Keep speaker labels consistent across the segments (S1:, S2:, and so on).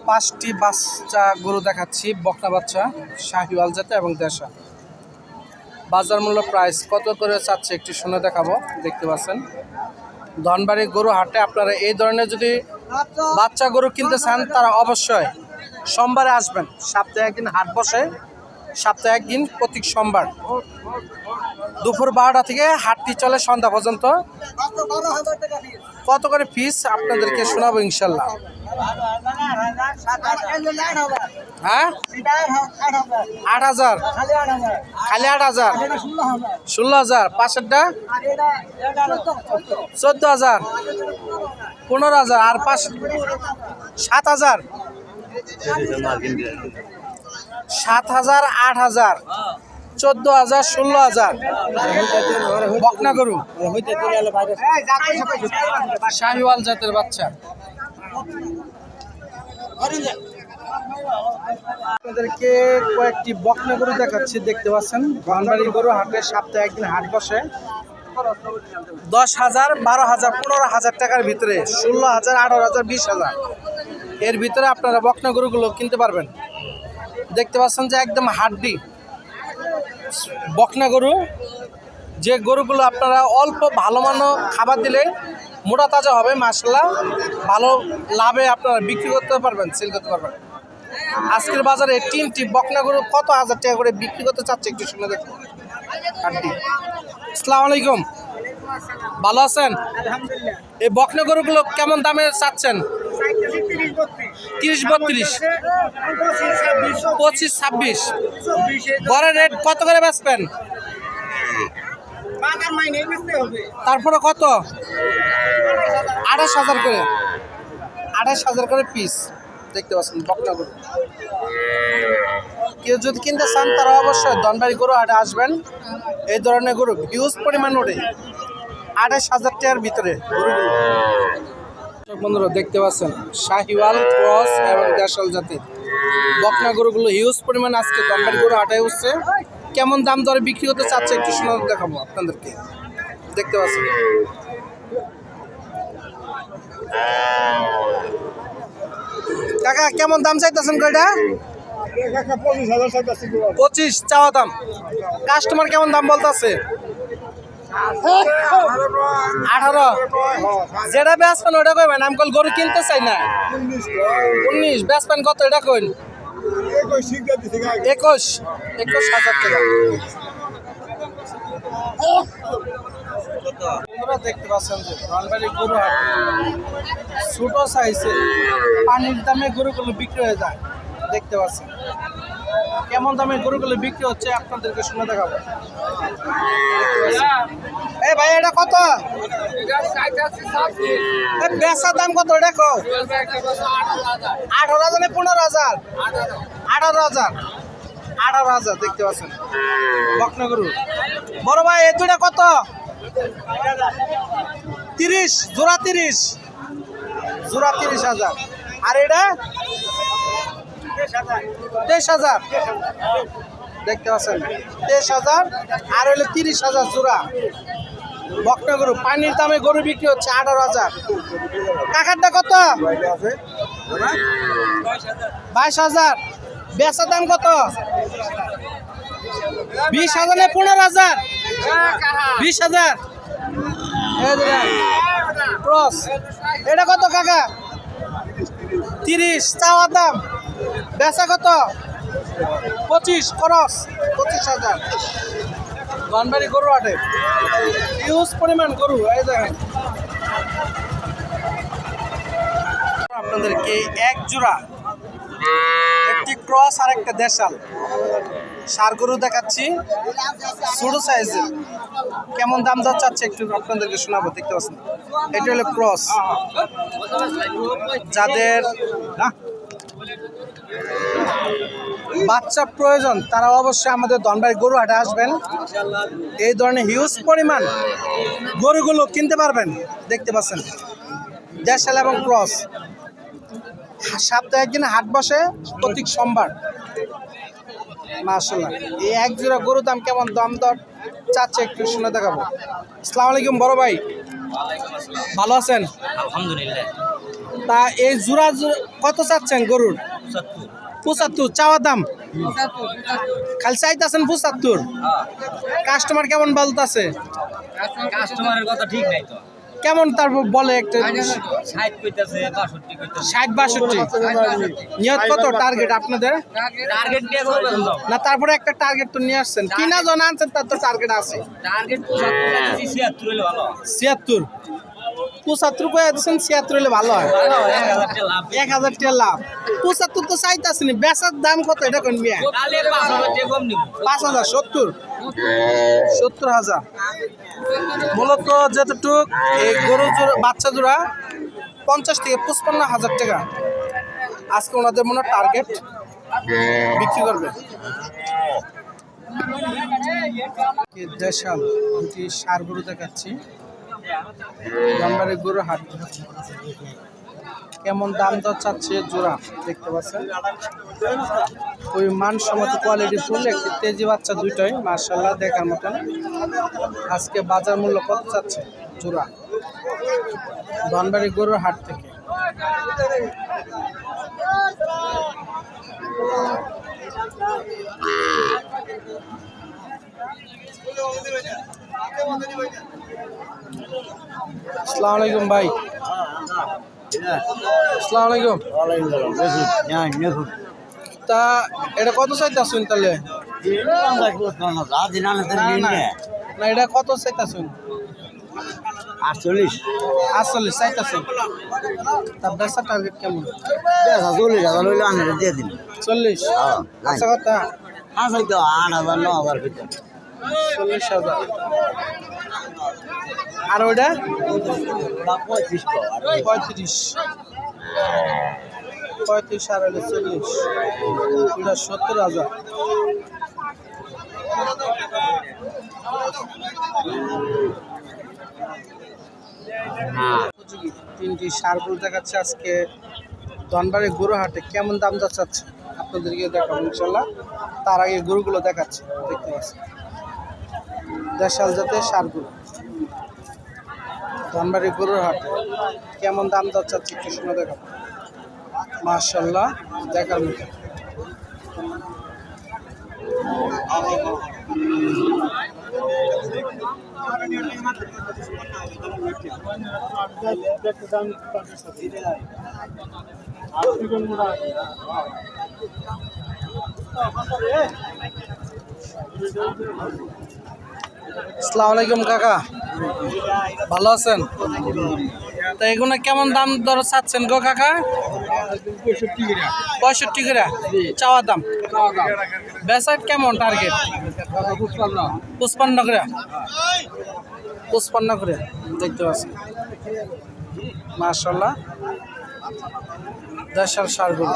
S1: 5টি বাচ্চা গরু দেখাচ্ছি, বকনা বাচ্চা, শাহিওয়াল জাতে এবং দেশা। বাজার মূল্য প্রাইস কত করে চাচ্ছে একটু শুনে দেখাবো। দেখতে পাচ্ছেন ধনবাড়ি গরু হাটে আপনারা এই ধরনের যদি বাচ্চা গরু কিনতে চান তারা অবশ্যই সোমবারে আসবেন। সপ্তাহে একদিন হাট বসে, সপ্তাহে একদিন প্রতি সোমবার দুপুর 12টা থেকে হাটটি চলে সন্ধ্যা পর্যন্ত। কত করে ফিস আপনাদেরকে শোনাবো ইনশাল্লাহ। হ্যাঁ 8,000, খালি 8,000, 16,000, পাশেরটা 14,000, 15,000 আর 7,000, 7,000, 8,000, 14,000, 16,000 বকনা গরু, শাহিওয়াল জাতের বাচ্চা। আপনাদেরকে কয়েকটি বকনা গরু দেখাচ্ছি। দেখতে পাচ্ছেন ধনবাড়ি গরু হাটে সপ্তাহে একদিন হাট বসে। 10,000, 12,000, 15,000 টাকার ভিতরে, 16,000, 18,000, 20,000 এর ভিতরে আপনারা বকনা গরুগুলো কিনতে পারবেন। দেখতে পাচ্ছেন যে একদম হাড্ডি বকনা গরু, যে গরুগুলো আপনারা অল্প ভালো মানের খাবার দিলে মোটা তাজা হবে, মাশাআল্লাহ ভালো লাভে আপনারা বিক্রি করতে পারবেন, সেল করতে পারবেন। আজকের বাজারে 3টি বকনা গরু কত হাজার টাকা করে বিক্রি করতে চাচ্ছে একটু শুনে দেখুন। হাড্ডি। আসসালামু আলাইকুম, ভালো আছেন? এই বকনা গরুগুলো কেমন দামে চাচ্ছেন? 30, 32, 25, 26 গড়ের রেট কত করে বেচবেন? তারপরে কত? 28,000 করে, 28,000 করে পিস। দেখতে পাচ্ছেন বকনা গরু। কেউ যদি কিনতে চান তারা অবশ্যই ধনবাড়ি গরু হাটে আসবেন। এই ধরনের গরু হিউজ পরিমাণ ওঠে, 28,000 টাকার ভিতরে গরুগুলো। বন্ধুরা দেখতে পাচ্ছেন শাহিওয়াল, ক্রস এবং দেশাল জাতির বকনা গরুগুলো হিউজ পরিমাণ আজকে ধনবাড়ি গরু হাটে উঠছে। কেমন দাম দরে বিক্রি করতে চাচ্ছে একটু শুনে দেখাবো আপনাদেরকে। দেখতে পাচ্ছেন কাকা কেমন দাম চাইতেছেন গরুটা? 25 চাওয়া দাম। কাস্টমার কেমন দাম বলতেছে? 18। যেটা বেচবেন ওটা কইবেন, আমি কল গরু কিনতে চাই না। 19 বেচবেন কত এটা কইন? 21,000 টাকা। দেখতে পাচ্ছেন যে ধনবাড়ি গরু হাট ছোট সাইজে পানির দামে গরুগুলো বিক্রি হয়ে যায়। দেখতে পাচ্ছেন কেমন দামে গরুগুলো বিক্রি হচ্ছে আপনাদেরকে শুনে দেখাবো। এই ভাই এটা কত? বেচার দাম কত এটা কো? 18,000, 15,000, 18,000, 18,000। দেখতে পাচ্ছেন বকনা গরু। বড় ভাই এই দুটা কত? 30 জোড়া, 30 জোড়া, 30,000। আর এটা 23,000। দেখতে পাচ্ছেন 23,000 আর হইলে 30,000 জোড়া বকনা গরু। পানির দামে গরু বিক্রি হচ্ছে 18,000। কাকারটা কত? 22,000। বেচার দাম কত? 20,000 না 15,000? 20,000। ক্রস এটা কত কাকা? 30 চাওয়া দাম। বেচা কত? 25। ক্রস 25,000। ধনবাড়ি গরু হাটে হিউজ পরিমাণ গরু। এই দেখেন আপনাদেরকে এক জোড়া একটি ক্রস আর একটা দেশাল সার গরু দেখাচ্ছি ছোট সাইজের। কেমন দাম যাচ্ছে একটু আপনাদেরকে শোনাবো। দেখতে পাচ্ছেন এটা হলো ক্রস। যাদের বাচ্চা প্রয়োজন তারা অবশ্যই আমাদের ধনবাড়ি গরু হাটে আসবেন। এই ধরনের হিউজ পরিমাণ গরুগুলো কিনতে পারবেন। দেখতে পাচ্ছেন দেশাল এবং ক্রস। সপ্তাহে একদিন হাট বসে প্রতি সোমবার। মাশাআল্লাহ এই এক জোড়া গরুর দাম কেমন দাম দর চাচ্ছে একটু শুনে দেখাবো। আসসালামু আলাইকুম বড় ভাই, ভালো আছেন?
S2: আলহামদুলিল্লাহ।
S1: তা এই জোড়া কত চাচ্ছেন গরুর? 75 চাওয়া দাম, খালি চাইতেছেন 75। কাস্টমার কেমন বলতেছে?
S2: কাস্টমারের কথা ঠিক নাই তো,
S1: কেমন তারপর বলে একটা
S2: 60 কইতাছে 62 কইতাছে।
S1: 60-62 নিয়ত কত টার্গেট আপনাদের?
S2: টার্গেট দিয়ে কত বেতন দাও?
S1: না তারপরে একটা টার্গেট তো নিয়ে আসছেন, কিনা জন আনছেন তার তো টার্গেট আছে।
S2: টার্গেট 75 76 হইলে ভালো।
S1: 76 75 কয়ে দিচ্ছেন, 76 হলে ভালো হয়।
S2: 1000 টাকা লাভ।
S1: 1000 টাকা লাভ। 75 তো চাইতেছেন, বেচার দাম কত এটা কোন মিয়া?
S2: তাহলে 5000 টাকা কম নিব।
S1: 5000 70,000 মূলত যতটুক এই গরু বাচ্চা জোড়া 50 থেকে 55,000 টাকা আজকে ওনাদের মনে টার্গেট বিক্রি করবে। দেশাল দুটি সার গরু দেখাচ্ছি, ধনবাড়ি গরু হাট। কেমন দাম দর চাচ্ছে জোড়া দেখতে পাচ্ছেন, ওই মানসম্মত কোয়ালিটি ফুল একটি তেজি বাচ্চা দুইটাই মাশাআল্লাহ দেখার মতন। আজকে বাজার মূল্য কত চাচ্ছে জোড়া ধনবাড়ি গরুর হাট থেকে? আসসালামু আলাইকুম ভাই। আসসালামু আলাইকুম। তা এটা কত চাইতেছেন তাহলে? না এটা কত চাইতেছেন? 48 চাইতেছেন। তা বেচার টার্গেট কেমন?
S2: 40,000 দিয়ে দিন।
S1: 40 আচ্ছা কথা
S2: 8,000 9,000 ভিতর।
S1: 40,000। আর ওইটা 35 আর হলে 40, ওটা 70,000। তিনটি সার গরু দেখাচ্ছে আজকে ধনবাড়ি গরু হাটে। কেমন দাম যাচ্ছে আপনাদেরকে দেখাবো ইনশাল্লাহ। তার আগে গরুগুলো দেখাচ্ছে, দেখতে পাচ্ছেন দেশাল জাতের সার গরু ধনবাড়ি গরুর হাটে। কেমন দাম যাচ্ছে একটু শুনে দেখাবো। মাশাআল্লাহ দেখার মতো। আসসালামু আলাইকুম কাকা, ভালো আছেন? তা এগুলো কেমন দাম দর চাচ্ছেন গো কাকা? 65 করে চাওয়া দাম। বেচার কেমন টার্গেট? 55 করে। 55 করে দেখতে পাচ্ছি মাশাআল্লাহ দেশাল সারগুলো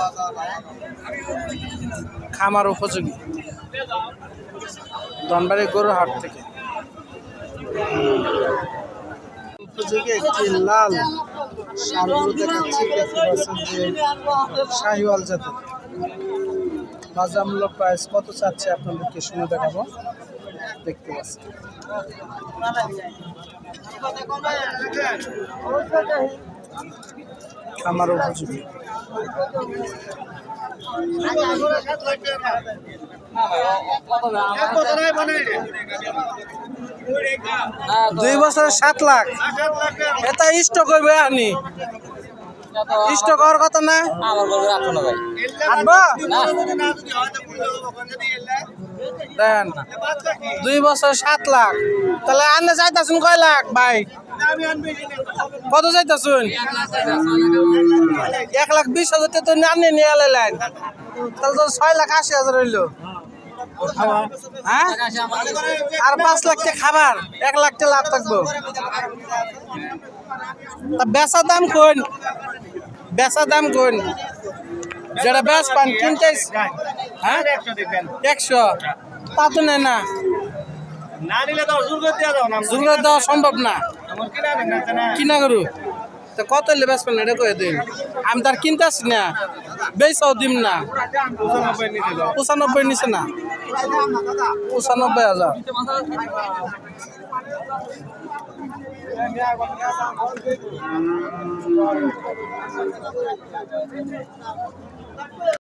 S1: খামার উপযোগী ধনবাড়ি গরুর হাট থেকে। উপযোগী একটি লাল সারগুলো দেখাচ্ছি, দেখতে পাচ্ছেন যে শাহিওয়াল জাতের। বাজার মূল্য প্রাইস কত চাচ্ছে আপনাদেরকে শুনে দেখাবো, দেখতে পাচ্ছেন। খামার উপযোগী। দুই বছরে 7 লাখ এটা স্টক করবে আপনি? স্টক হওয়ার কথা না? দেন 2 বছর 7 লাখ, তাহলে আনলে চাইতেছেন কয় লাখ ভাই? কত চাইতেছেন? 1,20,000 তো আনে নিয়ে এলেন, তাহলে তো 6,80,000 হইলো। হ্যাঁ আর 5 লাখ টাকা খাবার, 1 লাখ টাকা লাভ থাকবো। বেচা দাম কোন? বেচা দাম কোন? যেটা বেচ পান কিনতে? হ্যাঁ 100 তা তো নেই না, জোর দেওয়া সম্ভব না। কিনা করু তো কত হলে বেচ পান এটা কয়ে দিন, আমি তার কিনতে আসি না, বেচাও দিম না। 95 নিচে না, 95,000।